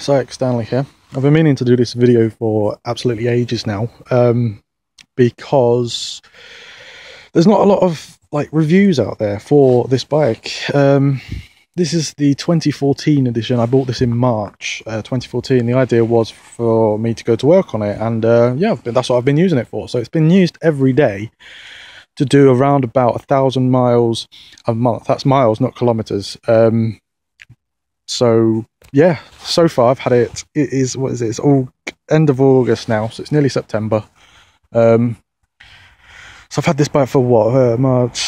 Syke Stanley here. I've been meaning to do this video for absolutely ages now, because there's not a lot of reviews out there for this bike. This is the 2014 edition. I bought this in March 2014. The idea was for me to go to work on it, and yeah, that's what I've been using it for. So it's been used every day to do around about 1,000 miles a month. That's miles, not kilometers. So yeah, so far I've had it. It is, what is it? It's all end of August now, so it's nearly September. So I've had this bike for what? March,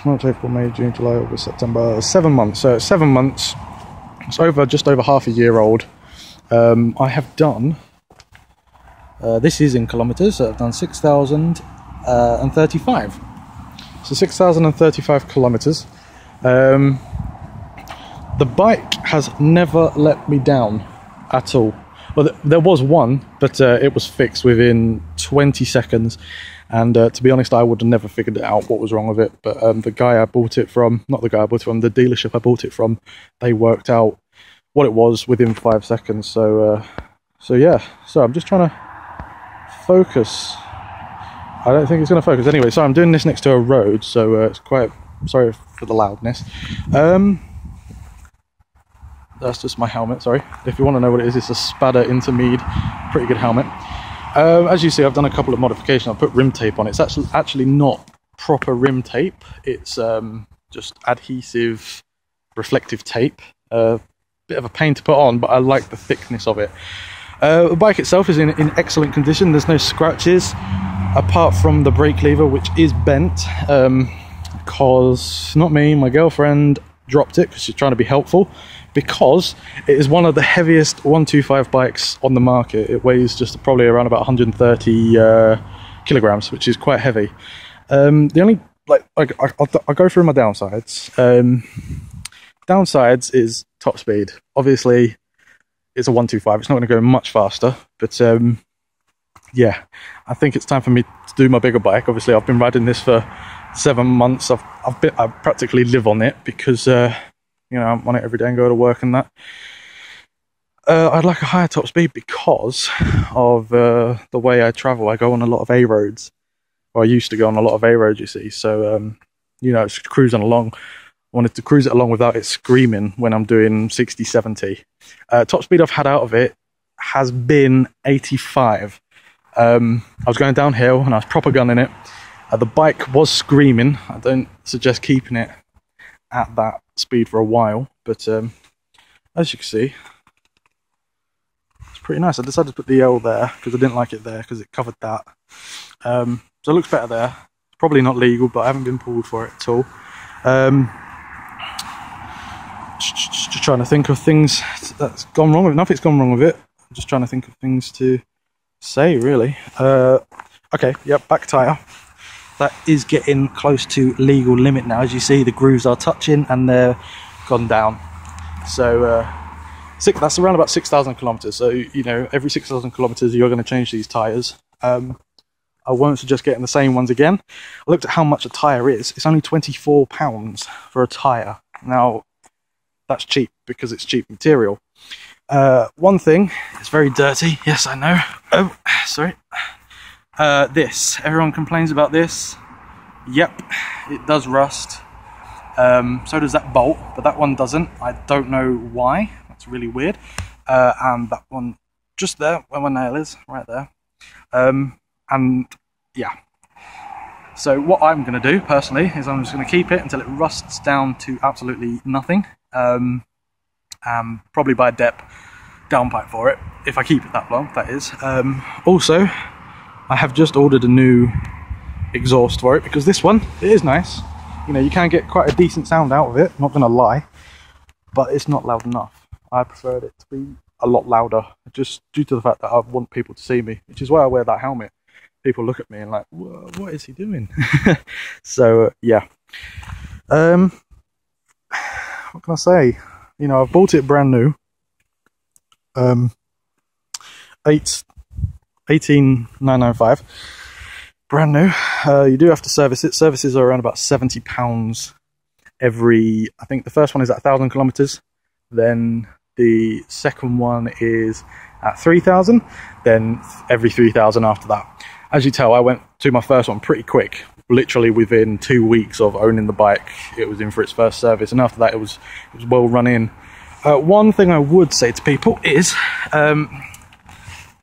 April, May, June, July, August, September. 7 months. So 7 months. It's just over half a year old. I have done. This is in kilometers. So I've done 6,035. So 6,035 kilometers. The bike has never let me down at all. Well, there was one, but it was fixed within 20 seconds. And to be honest, I would have never figured out what was wrong with it. But the guy I bought it from, not the guy I bought it from, the dealership I bought it from, they worked out what it was within 5 seconds. So yeah, so I'm just trying to focus. I don't think it's going to focus anyway. So I'm doing this next to a road, so it's quite, sorry for the loudness. That's just my helmet, sorry. If you want to know what it is, it's a Spada Intermede, pretty good helmet. As you see, I've done a couple of modifications. I've put rim tape on it. It's actually not proper rim tape. It's just adhesive, reflective tape. Bit of a pain to put on, but I like the thickness of it. The bike itself is in excellent condition. There's no scratches, apart from the brake lever, which is bent. Because, not me, my girlfriend dropped it because she's trying to be helpful, because it is one of the heaviest 125 bikes on the market. It weighs just probably around about 130 kilograms, which is quite heavy. The only, I'll go through my downsides. Downsides is top speed. Obviously, it's a 125. It's not going to go much faster, but yeah, I think it's time for me to do my bigger bike. Obviously, I've been riding this for 7 months. I practically live on it because you know, I'm on it every day and go to work and that. I'd like a higher top speed because of the way I travel. I go on a lot of A roads, or I used to go on a lot of A roads, you see. So you know, it's cruising along. I wanted to cruise it along without it screaming when I'm doing 60, 70. Top speed I've had out of it has been 85. I was going downhill and I was proper gunning it. The bike was screaming. I don't suggest keeping it at that speed for a while, but as you can see, it's pretty nice. I decided to put the L there because I didn't like it there because it covered that. So it looks better there. It's probably not legal, but I haven't been pulled for it at all. Just trying to think of things that's gone wrong with it. Nothing's gone wrong with it. I'm just trying to think of things to say, really. Okay, yep, back tyre. That is getting close to legal limit now. As you see, the grooves are touching and they're gone down. So that's around about 6,000 kilometers. So, you know, every 6,000 kilometers you're going to change these tires. I won't suggest getting the same ones again. I looked at how much a tire is. It's only £24 for a tire. Now, that's cheap because it's cheap material. One thing, it's very dirty. Yes, I know. Oh, sorry. This, everyone complains about this. Yep, it does rust. So does that bolt, but that one doesn't. I don't know why. That's really weird. And that one just there, where my nail is, right there. And yeah. So what I'm going to do personally is I'm just going to keep it until it rusts down to absolutely nothing. Probably buy a dep downpipe for it if I keep it that long. That is. Also, I have just ordered a new exhaust for it because this one, it is nice. You know, you can get quite a decent sound out of it, not gonna lie, but it's not loud enough. I preferred it to be a lot louder, just due to the fact that I want people to see me, which is why I wear that helmet. People look at me and like, what is he doing? So yeah. What can I say? You know, I've bought it brand new. 18,995, brand new. You do have to service it. Services are around about £70 every, I think the first one is at 1,000 kilometers, then The second one is at 3,000, then every 3,000 after that. As you tell, I went to my first one pretty quick. Literally within 2 weeks of owning the bike, it was in for its first service, and after that it was well run in. One thing I would say to people is, I'm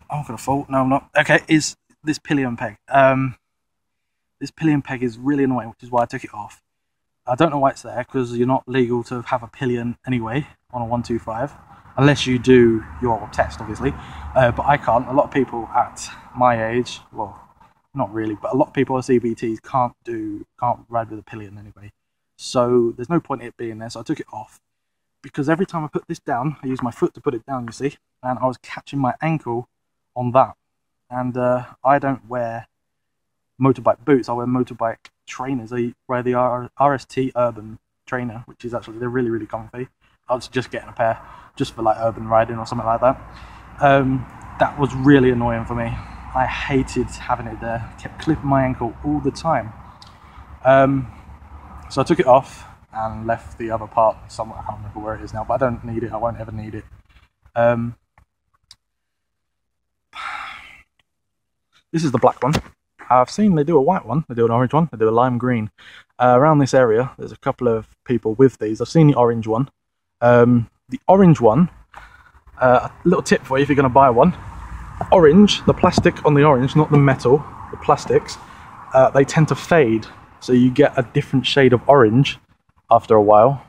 gonna fall. No, I'm not. Okay, is this pillion peg. This pillion peg is really annoying, which is why I took it off. I don't know why it's there, because you're not legal to have a pillion anyway on a 125, unless you do your test, obviously. But I can't. A lot of people at my age, well, not really, but a lot of people at CBTs can't ride with a pillion anyway. So there's no point in it being there. So I took it off, because every time I put this down, I use my foot to put it down, you see, and I was catching my ankle on that. And I don't wear motorbike boots, I wear motorbike trainers. I wear the RST Urban trainer, which is actually, they're really, really comfy. I was just getting a pair just for like urban riding or something like that. That was really annoying for me. I hated having it there. It kept clipping my ankle all the time. So I took it off and left the other part somewhere. I can't remember where it is now, but I don't need it. I won't ever need it. This is the black one. I've seen they do a white one, they do an orange one, they do a lime green. Around this area, there's a couple of people with these. I've seen the orange one. The orange one, a little tip for you if you're going to buy one. Orange, the plastic on the orange, not the metal, the plastics, they tend to fade. So you get a different shade of orange after a while.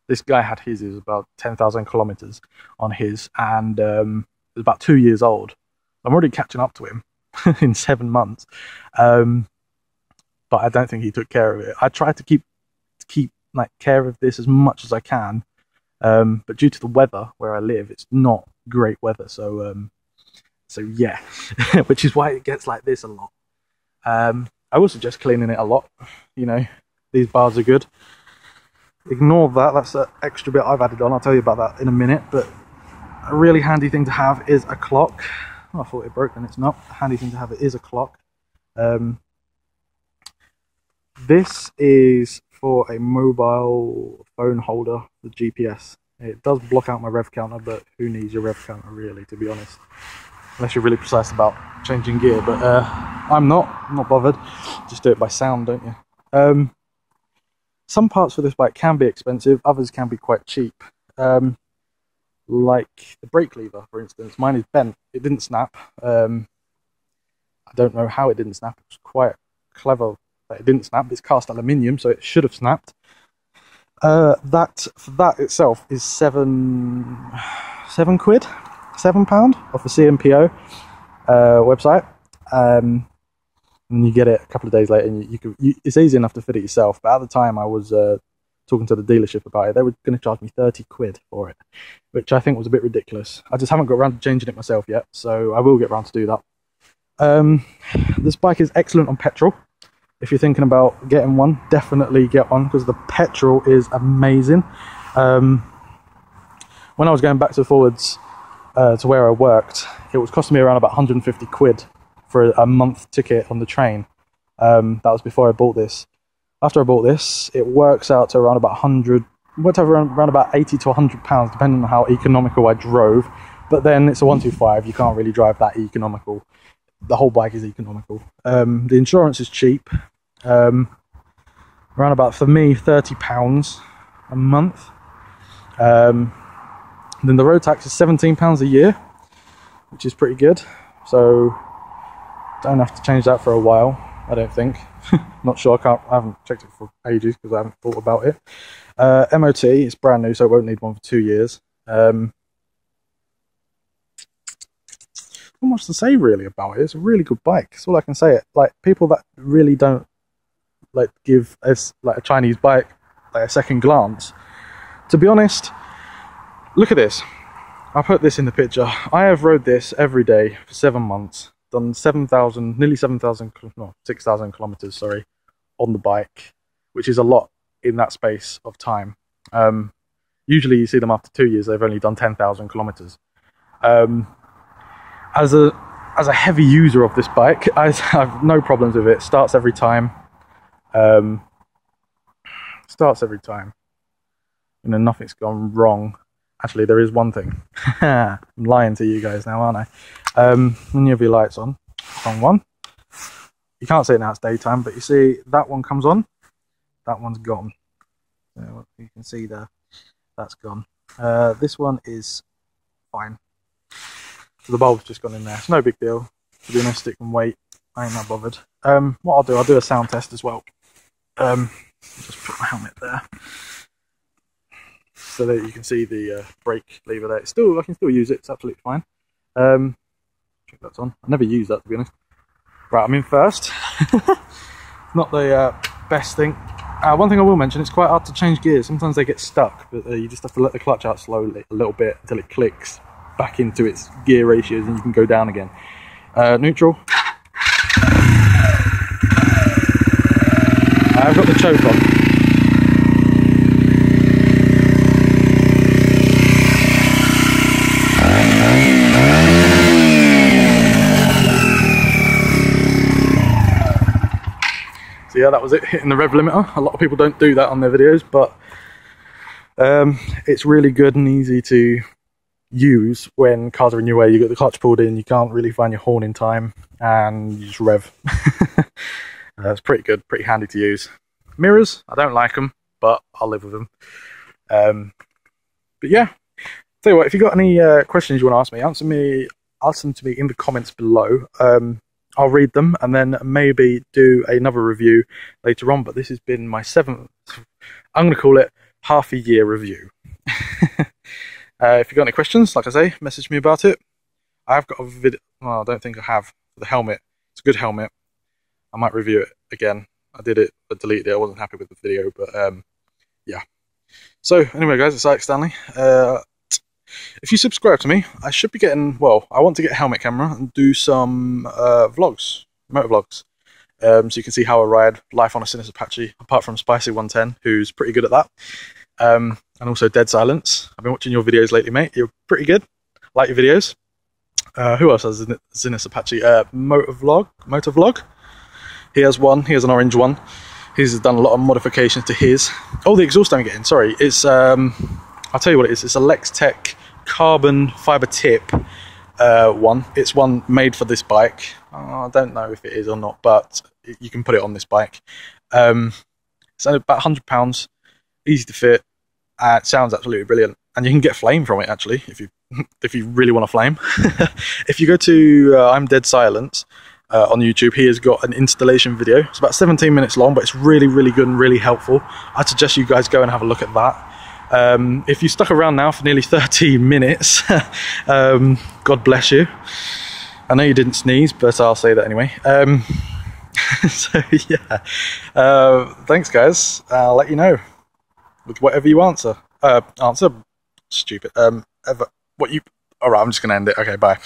This guy had his, it was about 10,000 kilometers on his, and it was about 2 years old. I'm already catching up to him in 7 months, but I don't think he took care of it. I tried to keep like care of this as much as I can, but due to the weather where I live, it's not great weather. So yeah, which is why it gets like this a lot. I would suggest cleaning it a lot. You know, these bars are good. Ignore that. That's an extra bit I've added on. I'll tell you about that in a minute. But a really handy thing to have is a clock. Oh, I thought it broke, and it's not. A handy thing to have is a clock. This is for a mobile phone holder, the GPS. It does block out my rev counter, but who needs your rev counter really, to be honest? Unless you're really precise about changing gear, but I'm not bothered. Just do it by sound, don't you? Some parts for this bike can be expensive, others can be quite cheap. Like the brake lever, for instance. Mine is bent. It didn't snap. I don't know how it didn't snap. It was quite clever that it didn't snap. It's cast aluminium, so it should have snapped. That for that itself is £7 off the CMPO website. And you get it a couple of days later, and it's easy enough to fit it yourself. But at the time, I was talking to the dealership about it. They were going to charge me 30 quid for it, which I think was a bit ridiculous. I just haven't got around to changing it myself yet, so I will get around to do that. This bike is excellent on petrol. If you're thinking about getting one, definitely get one, because the petrol is amazing. When I was going back and forwards to where I worked, it was costing me around about 150 quid for a month ticket on the train. That was before I bought this. After I bought this, it works out to around about 100, whatever, around about 80 to 100 pounds, depending on how economical I drove. But then it's a 125, you can't really drive that economical. The whole bike is economical. The insurance is cheap. Around about, for me, £30 a month. Then the road tax is £17 a year, which is pretty good. So don't have to change that for a while, I don't think. Not sure. I haven't checked it for ages because I haven't thought about it. MOT, it's brand new, so it won't need one for 2 years. Not much to say really about it. It's a really good bike. That's all I can say. Like, people that really don't like give us like a Chinese bike like a second glance. To be honest, look at this. I put this in the picture. I have rode this every day for 7 months. Done 7,000, nearly 7,000, no, 6,000 kilometers, sorry, on the bike, which is a lot in that space of time. Usually you see them after 2 years, they've only done 10,000 kilometers. As a heavy user of this bike, I have no problems with it. Starts every time. Starts every time. You know, nothing's gone wrong. Actually, there is one thing. I'm lying to you guys now, aren't I? When you have your lights on one. You can't see it now, it's daytime, but you see that one comes on, that one's gone. So you can see there, that's gone. This one is fine. So the bulb's just gone in there. It's no big deal. To be honest, it can wait. I ain't that bothered. What I'll do a sound test as well. Just put my helmet there, so that you can see the brake lever there. I can still use it. It's absolutely fine. Check that's on. I never use that, to be honest. Right, I'm in first. Not the best thing. One thing I will mention: it's quite hard to change gears. Sometimes they get stuck, but you just have to let the clutch out slowly a little bit until it clicks back into its gear ratios, and you can go down again. Neutral. I've got the choke on. So yeah, that was it, hitting the rev limiter. A lot of people don't do that on their videos, but it's really good and easy to use when cars are in your way. You got the clutch pulled in, you can't really find your horn in time, and you just rev. It's pretty good, pretty handy to use. Mirrors, I don't like them, but I'll live with them. But yeah, tell you what, if you've got any questions you want to ask me, ask them to me in the comments below. I'll read them and then maybe do another review later on, but this has been my 7th, I'm going to call it half a year review. If you've got any questions, like I say, message me about it. I've got a video, well, I don't think I have, for the helmet. It's a good helmet. I might review it again. I did it, but deleted it. I wasn't happy with the video, but yeah. So anyway, guys, it's Alex Stanley. If you subscribe to me, I should be getting, well, I want to get a helmet camera and do some vlogs, motor vlogs. So you can see how I ride life on a Sinnis Apache, apart from Spicy 110, who's pretty good at that. And also Dead Silence. I've been watching your videos lately, mate. You're pretty good. Like your videos. Who else has Sinnis Apache? Motor vlog. He has one. He has an orange one. He's done a lot of modifications to his. Oh, the exhaust I'm getting. Sorry, it's I'll tell you what it is. It's a Lextech carbon fiber tip one. It's one made for this bike. I don't know if it is or not, but you can put it on this bike. It's about £100. Easy to fit. It sounds absolutely brilliant, and you can get flame from it actually if you really want to flame. If you go to I'm Dead Silence on YouTube, he has got an installation video. It's about 17 minutes long, but it's really, really good and really helpful. I'd suggest you guys go and have a look at that. If you stuck around now for nearly 30 minutes, God bless you. I know you didn't sneeze, but I'll say that anyway. So yeah, thanks guys. I'll let you know with whatever you answer. Stupid. All right, I'm just gonna end it. Okay, bye.